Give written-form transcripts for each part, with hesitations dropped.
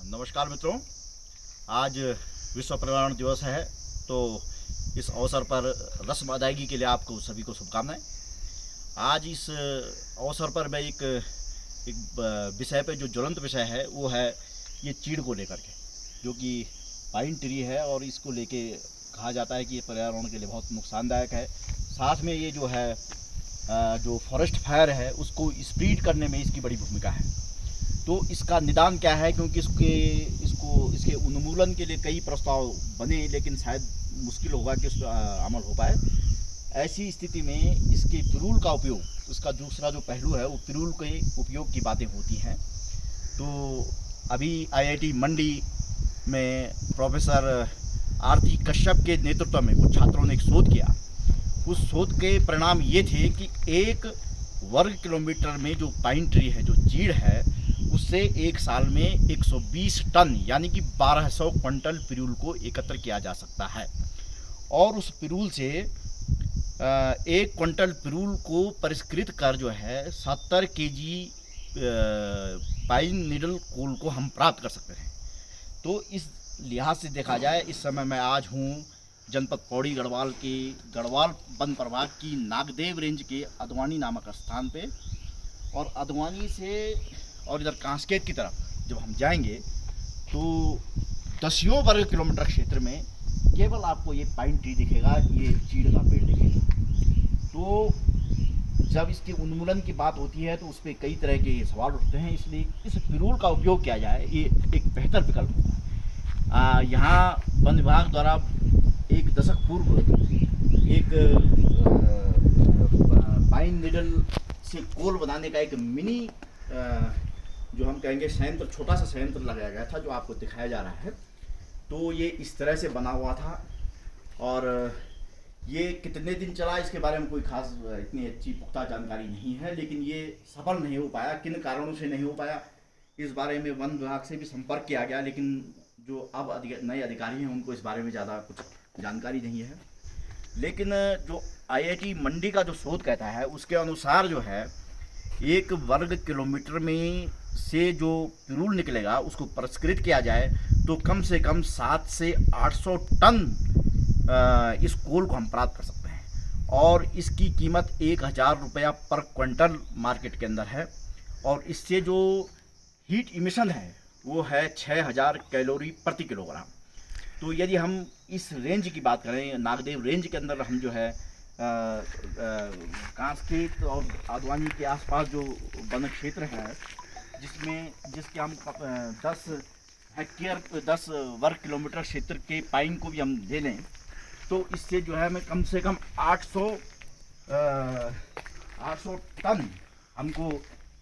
नमस्कार मित्रों, आज विश्व पर्यावरण दिवस है। तो इस अवसर पर रस्म अदायगी के लिए आपको सभी को शुभकामनाएं। आज इस अवसर पर मैं एक विषय पे जो ज्वलंत विषय है वो है ये चीड़ को लेकर के, जो कि पाइन ट्री है और इसको लेके कहा जाता है कि ये पर्यावरण के लिए बहुत नुकसानदायक है। साथ में ये जो है जो फॉरेस्ट फायर है उसको स्प्रीड करने में इसकी बड़ी भूमिका है। तो इसका निदान क्या है, क्योंकि इसके उन्मूलन के लिए कई प्रस्ताव बने, लेकिन शायद मुश्किल होगा कि उस पर अमल हो पाए। ऐसी स्थिति में इसके पिरूल का उपयोग, इसका दूसरा जो पहलू है वो पिरूल के उपयोग की बातें होती हैं। तो अभी IIT मंडी में प्रोफेसर आरती कश्यप के नेतृत्व में कुछ छात्रों ने एक शोध किया। उस शोध के परिणाम ये थे कि 1 वर्ग किलोमीटर में जो पाइन ट्री है, जो चीड़ है, उससे एक साल में 120 टन यानी कि 1200 क्विंटल पिरूल को एकत्र किया जा सकता है। और उस पिरूल से 1 क्विंटल पिरूल को परिष्कृत कर जो है 70 केजी पाइन नीडल कोल को हम प्राप्त कर सकते हैं। तो इस लिहाज से देखा जाए, इस समय मैं आज हूँ जनपद पौड़ी गढ़वाल के गढ़वाल वन प्रभाग की नागदेव रेंज के अदवानी नामक स्थान पे। और अदवानी से और इधर कांस्केत की तरफ जब हम जाएंगे तो 10 वर्ग किलोमीटर क्षेत्र में केवल आपको ये पाइन ट्री दिखेगा, ये चीड़ का पेड़ दिखेगा। तो जब इसके उन्मूलन की बात होती है तो उस पर कई तरह के सवाल उठते हैं, इसलिए इस पिरूल का उपयोग किया जाए ये एक बेहतर विकल्प होगा। यहाँ वन विभाग द्वारा 1 दशक पूर्व एक पाइन नीडल से कोल बनाने का एक मिनी जो हम कहेंगे संयंत्र, छोटा सा संयंत्र लगाया गया था, जो आपको दिखाया जा रहा है। तो ये इस तरह से बना हुआ था और ये कितने दिन चला इसके बारे में कोई खास इतनी अच्छी पुख्ता जानकारी नहीं है, लेकिन ये सफल नहीं हो पाया। किन कारणों से नहीं हो पाया इस बारे में वन विभाग से भी संपर्क किया गया, लेकिन जो अब नए अधिकारी हैं उनको इस बारे में ज़्यादा कुछ जानकारी नहीं है। लेकिन जो IIT मंडी का जो शोध कहता है उसके अनुसार जो है 1 वर्ग किलोमीटर में से जो पिरूल निकलेगा उसको परिष्कृत किया जाए तो कम से कम 700 से 800 टन इस कोल को हम प्राप्त कर सकते हैं। और इसकी कीमत 1000 रुपया पर क्विंटल मार्केट के अंदर है। और इससे जो हीट इमिशन है वो है 6000 कैलोरी प्रति किलोग्राम। तो यदि हम इस रेंज की बात करें, नागदेव रेंज के अंदर हम जो है कांस्केत और आदवानी के आसपास जो वन क्षेत्र है जिसके हम 10 वर्ग किलोमीटर क्षेत्र के पाइन को भी हम ले लें तो इससे जो है हमें कम से कम 800 टन हमको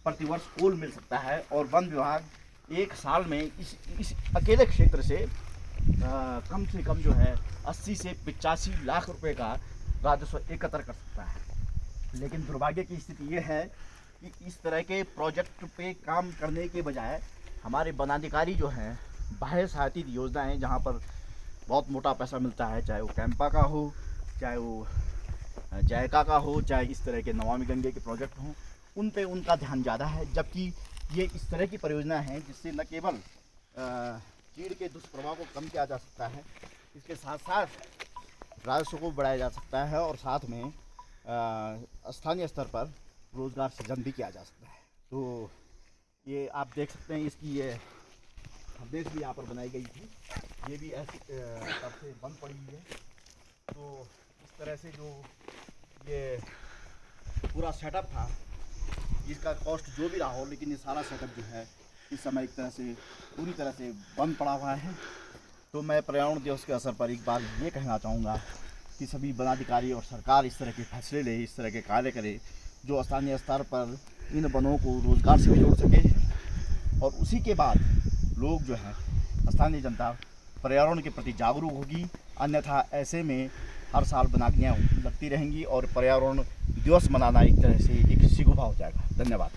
प्रतिवर्ष कोल मिल सकता है। और वन विभाग एक साल में इस अकेले क्षेत्र से कम से कम जो है 80 से 85 लाख रुपए का राजस्व एकत्र कर सकता है। लेकिन दुर्भाग्य की स्थिति ये है कि इस तरह के प्रोजेक्ट पे काम करने के बजाय हमारे वनाधिकारी जो हैं बाह्य सहायता योजनाएं, जहां पर बहुत मोटा पैसा मिलता है, चाहे वो कैंपा का हो, चाहे वो जायका का हो, चाहे इस तरह के नमामि गंगे के प्रोजेक्ट हों, उन पे उनका ध्यान ज़्यादा है। जबकि ये इस तरह की परियोजना है जिससे न केवल चीड़ के दुष्प्रभाव को कम किया जा सकता है, इसके साथ साथ राजस्व को बढ़ाया जा सकता है और साथ में स्थानीय स्तर पर रोज़गार सृजन भी किया जा सकता है। तो ये आप देख सकते हैं, इसकी ये हदेश भी यहाँ पर बनाई गई थी, ये भी ऐसी तब से बंद पड़ी हुई है। तो इस तरह से जो ये पूरा सेटअप था, इसका कॉस्ट जो भी रहा हो, लेकिन ये सारा सेटअप जो है इस समय एक तरह से पूरी तरह से बंद पड़ा हुआ है। तो मैं पर्यावरण दिवस के अवसर पर एक बार ये कहना चाहूँगा कि सभी वनाधिकारी और सरकार इस तरह के फैसले ले, इस तरह के कार्य करे जो स्थानीय स्तर पर इन वनों को रोज़गार से भी जोड़ सके। और उसी के बाद लोग जो है, स्थानीय जनता पर्यावरण के प्रति जागरूक होगी। अन्यथा ऐसे में हर साल वनाग्नियाँ लगती रहेंगी और पर्यावरण दिवस मनाना एक तरह से एक शिगुफा हो जाएगा। धन्यवाद।